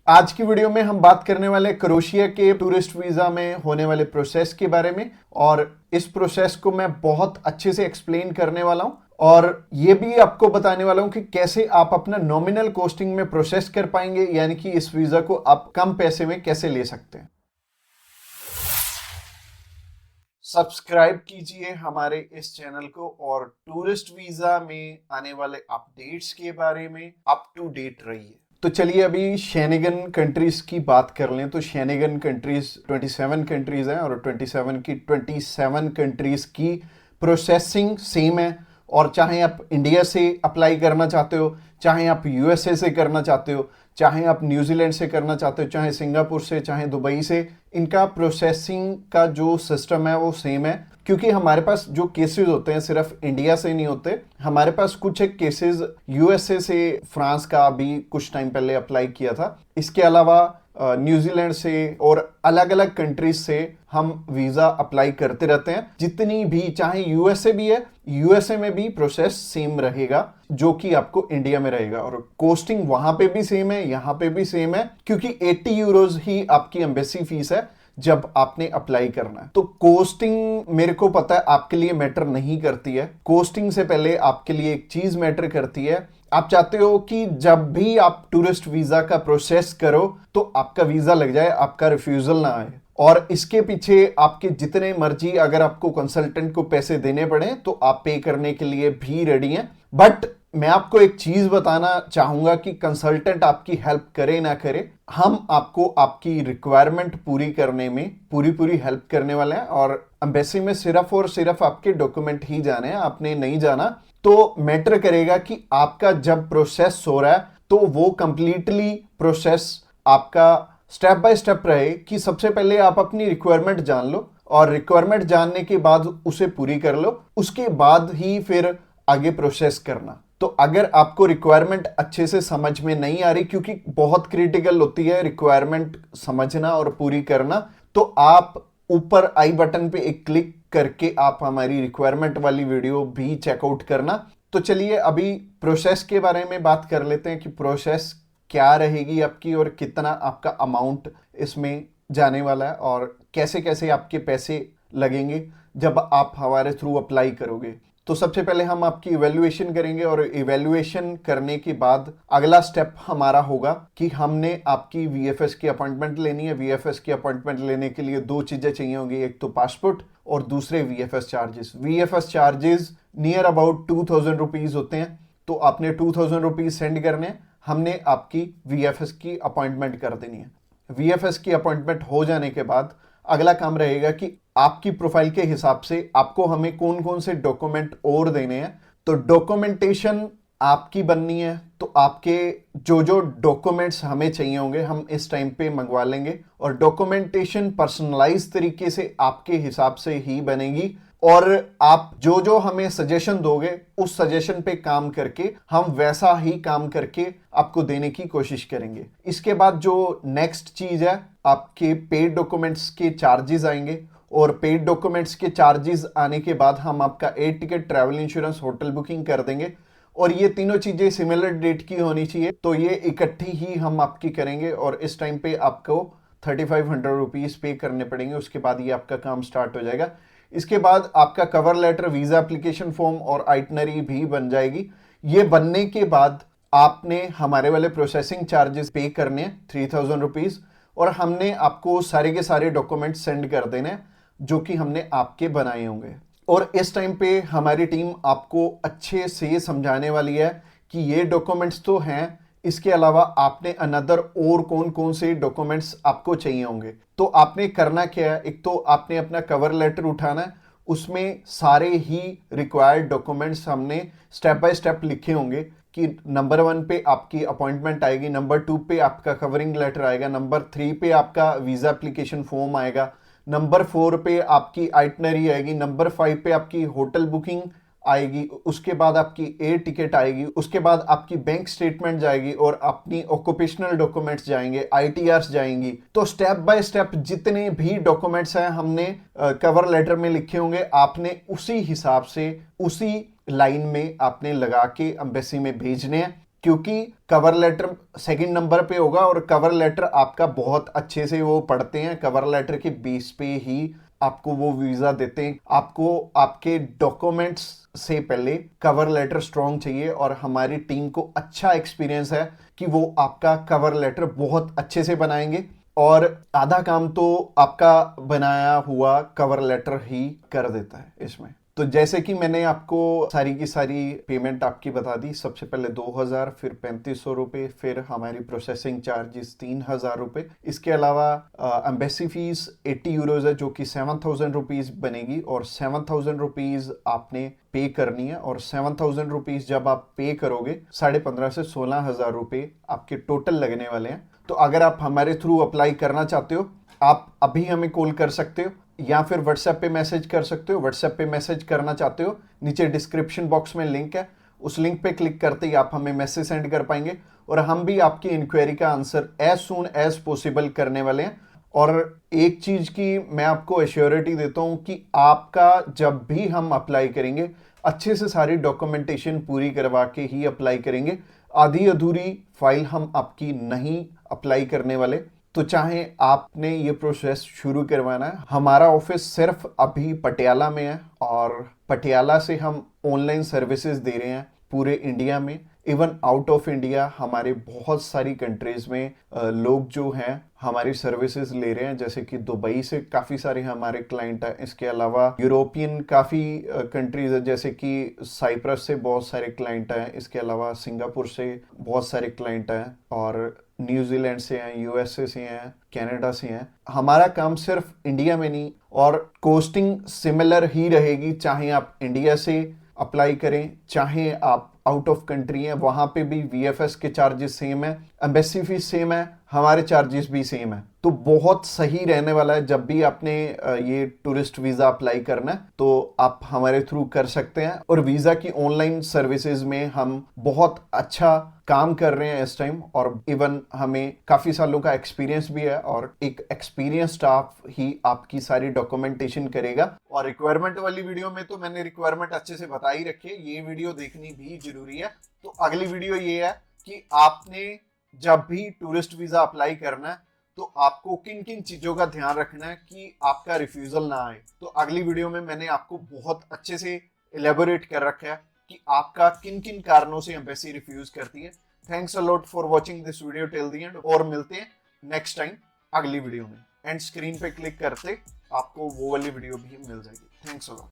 आज की वीडियो में हम बात करने वाले क्रोएशिया के टूरिस्ट वीजा में होने वाले प्रोसेस के बारे में। और इस प्रोसेस को मैं बहुत अच्छे से एक्सप्लेन करने वाला हूं और ये भी आपको बताने वाला हूं कि कैसे आप अपना नॉमिनल कॉस्टिंग में प्रोसेस कर पाएंगे, यानी कि इस वीजा को आप कम पैसे में कैसे ले सकते हैं। सब्सक्राइब कीजिए हमारे इस चैनल को और टूरिस्ट वीजा में आने वाले अपडेट्स के बारे में अप टू डेट रहिए। तो चलिए अभी शेनेगन कंट्रीज की बात कर लें। तो शेनेगन कंट्रीज 27 कंट्रीज हैं और 27 कंट्रीज की प्रोसेसिंग सेम है। और चाहे आप इंडिया से अप्लाई करना चाहते हो, चाहे आप यूएसए से करना चाहते हो, चाहे आप न्यूजीलैंड से करना चाहते हो, चाहे सिंगापुर से, चाहे दुबई से, इनका प्रोसेसिंग का जो सिस्टम है वो सेम है। क्योंकि हमारे पास जो केसेस होते हैं सिर्फ इंडिया से नहीं होते, हमारे पास कुछ एक केसेस यूएसए से, फ्रांस का भी कुछ टाइम पहले अप्लाई किया था। इसके अलावा न्यूजीलैंड से और अलग अलग कंट्रीज से हम वीजा अप्लाई करते रहते हैं। जितनी भी, चाहे यूएसए भी है, यूएसए में भी प्रोसेस सेम रहेगा जो कि आपको इंडिया में रहेगा। और कोस्टिंग वहां पे भी सेम है, यहां पे भी सेम है, क्योंकि 80 यूरोज ही आपकी एम्बेसी फीस है जब आपने अप्लाई करना है। तो कोस्टिंग मेरे को पता है आपके लिए मैटर नहीं करती है। कोस्टिंग से पहले आपके लिए एक चीज मैटर करती है। आप चाहते हो कि जब भी आप टूरिस्ट वीजा का प्रोसेस करो तो आपका वीजा लग जाए, आपका रिफ्यूजल ना आए। और इसके पीछे आपके जितने मर्जी, अगर आपको कंसल्टेंट को पैसे देने पड़े तो आप पे करने के लिए भी रेडी हैं। बट मैं आपको एक चीज बताना चाहूंगा कि कंसल्टेंट आपकी हेल्प करे ना करे, हम आपको आपकी रिक्वायरमेंट पूरी करने में पूरी हेल्प करने वाले हैं। और एम्बेसी में सिर्फ और सिर्फ आपके डॉक्यूमेंट ही जाने हैं, आपने नहीं जाना। तो मैटर करेगा कि आपका जब प्रोसेस हो रहा है तो वो कंप्लीटली प्रोसेस आपका स्टेप बाय स्टेप रहे कि सबसे पहले आप अपनी रिक्वायरमेंट जान लो और रिक्वायरमेंट जानने के बाद उसे पूरी कर लो, उसके बाद ही फिर आगे प्रोसेस करना। तो अगर आपको रिक्वायरमेंट अच्छे से समझ में नहीं आ रही, क्योंकि बहुत क्रिटिकल होती है रिक्वायरमेंट समझना और पूरी करना, तो आप ऊपर आई बटन पे एक क्लिक करके आप हमारी रिक्वायरमेंट वाली वीडियो भी चेकआउट करना। तो चलिए अभी प्रोसेस के बारे में बात कर लेते हैं कि प्रोसेस क्या रहेगी आपकी और कितना आपका अमाउंट इसमें जाने वाला है और कैसे कैसे आपके पैसे लगेंगे जब आप हमारे थ्रू अप्लाई करोगे। तो सबसे पहले हम आपकी इवैल्यूएशन करेंगे और इवैल्यूएशन करने के बाद अगला स्टेप हमारा होगा कि हमने आपकी वीएफएस की अपॉइंटमेंट लेनी है। वीएफएस की अपॉइंटमेंट लेने के लिए दो चीजें चाहिए होंगी, एक तो पासपोर्ट और दूसरे VFS charges. VFS charges near about 2000 rupees होते हैं। तो आपने 2000 रुपीज सेंड करने हैं, हमने आपकी वीएफएस की अपॉइंटमेंट कर देनी है। वीएफएस की अपॉइंटमेंट हो जाने के बाद अगला काम रहेगा कि आपकी प्रोफाइल के हिसाब से आपको हमें कौन कौन से डॉक्यूमेंट और देने हैं। तो डॉक्यूमेंटेशन आपकी बननी है, तो आपके जो जो डॉक्यूमेंट्स हमें चाहिए होंगे हम इस टाइम पे मंगवा लेंगे। और डॉक्यूमेंटेशन पर्सनलाइज तरीके से आपके हिसाब से ही बनेगी और आप जो जो हमें सजेशन दोगे उस सजेशन पे काम करके हम वैसा ही काम करके आपको देने की कोशिश करेंगे। इसके बाद जो नेक्स्ट चीज है, आपके पेड डॉक्यूमेंट्स के चार्जेस आएंगे और पेड डॉक्यूमेंट्स के चार्जेस आने के बाद हम आपका air ticket, travel insurance, hotel booking कर देंगे। और ये तीनों चीजें सिमिलर डेट की होनी चाहिए, तो ये इकट्ठी ही हम आपकी करेंगे और इस टाइम पे आपको 3500 रुपीज पे करने पड़ेंगे। उसके बाद ये आपका काम स्टार्ट हो जाएगा। इसके बाद आपका cover letter, visa application form और आइटनरी भी बन जाएगी। ये बनने के बाद आपने हमारे वाले प्रोसेसिंग चार्जेस पे करने हैं 3000 रुपीज और हमने आपको सारे के सारे डॉक्यूमेंट सेंड कर देने जो कि हमने आपके बनाए होंगे। और इस टाइम पे हमारी टीम आपको अच्छे से समझाने वाली है कि ये डॉक्यूमेंट्स तो हैं, इसके अलावा आपने अनदर और कौन कौन से डॉक्यूमेंट्स आपको चाहिए होंगे। तो आपने करना क्या है, एक तो आपने अपना कवर लेटर उठाना है, उसमें सारे ही रिक्वायर्ड डॉक्यूमेंट्स हमने स्टेप बाय स्टेप लिखे होंगे कि नंबर 1 पे आपकी अपॉइंटमेंट आएगी, नंबर 2 पे आपका कवरिंग लेटर आएगा, नंबर 3 पे आपका वीजा एप्लीकेशन फॉर्म आएगा, नंबर 4 पे आपकी आइटनरी आएगी, नंबर 5 पे आपकी होटल बुकिंग आएगी, उसके बाद आपकी एयर टिकट आएगी, उसके बाद आपकी बैंक स्टेटमेंट जाएगी और अपनी ऑक्यूपेशनल डॉक्यूमेंट्स जाएंगे, आईटीआरस जाएंगी। तो स्टेप बाय स्टेप जितने भी डॉक्यूमेंट्स हैं हमने कवर लेटर में लिखे होंगे, आपने उसी हिसाब से उसी लाइन में आपने लगा के एम्बेसी में भेजने हैं। क्योंकि कवर लेटर सेकंड नंबर पे होगा और कवर लेटर आपका बहुत अच्छे से वो पढ़ते हैं, कवर लेटर के बेस पे ही आपको वो वीजा देते हैं। आपको आपके डॉक्यूमेंट्स से पहले कवर लेटर स्ट्रांग चाहिए और हमारी टीम को अच्छा एक्सपीरियंस है कि वो आपका कवर लेटर बहुत अच्छे से बनाएंगे और आधा काम तो आपका बनाया हुआ कवर लेटर ही कर देता है इसमें। तो जैसे कि मैंने आपको सारी की सारी पेमेंट आपकी बता दी, सबसे पहले 2000, फिर 3500 रुपये, फिर हमारी प्रोसेसिंग चार्जेस 3000 रुपये। इसके अलावा एम्बेसी फीस 80 यूरोज है जो कि 7000 रुपीज़ बनेगी और 7000 रुपीज़ आपने पे करनी है। और 7000 रुपीज़ जब आप पे करोगे 15,500 से 16,000 रुपये आपके टोटल लगने वाले हैं। तो अगर आप हमारे थ्रू अप्लाई करना चाहते हो, आप अभी हमें कॉल कर सकते हो या फिर व्हाट्सएप पे मैसेज कर सकते हो। व्हाट्सएप पे मैसेज करना चाहते हो, नीचे डिस्क्रिप्शन बॉक्स में लिंक है, उस लिंक पे क्लिक करते ही आप हमें मैसेज सेंड कर पाएंगे और हम भी आपकी इंक्वायरी का answer as soon as possible करने वाले हैं। और एक चीज की मैं आपको एश्योरिटी देता हूं कि आपका जब भी हम अप्लाई करेंगे अच्छे से सारी डॉक्यूमेंटेशन पूरी करवा के ही अप्लाई करेंगे। आधी अधूरी फाइल हम आपकी नहीं अप्लाई करने वाले। तो चाहे आपने ये प्रोसेस शुरू करवाना है, हमारा ऑफिस सिर्फ अभी पटियाला में है और पटियाला से हम ऑनलाइन सर्विसेज दे रहे हैं पूरे इंडिया में, इवन आउट ऑफ इंडिया हमारे बहुत सारी कंट्रीज में लोग जो हैं हमारी सर्विसेज ले रहे हैं। जैसे कि दुबई से काफ़ी सारे हमारे क्लाइंट हैं, इसके अलावा यूरोपियन काफ़ी कंट्रीज है, जैसे कि साइप्रस से बहुत सारे क्लाइंट हैं, इसके अलावा सिंगापुर से बहुत सारे क्लाइंट हैं और न्यूजीलैंड से हैं, यूएसए से हैं, कनाडा से हैं। हमारा काम सिर्फ इंडिया में नहीं, और कोस्टिंग सिमिलर ही रहेगी, चाहे आप इंडिया से अप्लाई करें चाहे आप आउट ऑफ कंट्री हैं, वहां पे भी वीएफएस के चार्जेस सेम है, एम्बेसी फीस सेम है, हमारे चार्जेस भी सेम है। तो बहुत सही रहने वाला है। जब भी आपने ये टूरिस्ट वीजा अप्लाई करना है तो आप हमारे थ्रू कर सकते हैं। और वीजा की ऑनलाइन सर्विसेज में हम बहुत अच्छा काम कर रहे हैं इस टाइम, और इवन हमें काफी सालों का एक्सपीरियंस भी है और एक एक्सपीरियंस स्टाफ ही आपकी सारी डॉक्यूमेंटेशन करेगा। और रिक्वायरमेंट वाली वीडियो में तो मैंने रिक्वायरमेंट अच्छे से बता ही रखी है, ये वीडियो देखनी भी जरूरी है। तो अगली वीडियो ये है कि आपने जब भी टूरिस्ट वीजा अप्लाई करना है तो आपको किन किन चीजों का ध्यान रखना है कि आपका रिफ्यूजल ना आए। तो अगली वीडियो में मैंने आपको बहुत अच्छे से इलेबोरेट कर रखा है कि आपका किन किन कारणों से एम्बेसी रिफ्यूज करती है। Thanks a lot for watching this video till the end, और मिलते हैं नेक्स्ट टाइम अगली वीडियो में। एंड स्क्रीन पे क्लिक करते आपको वो वाली वीडियो भी मिल जाएगी। Thanks a lot.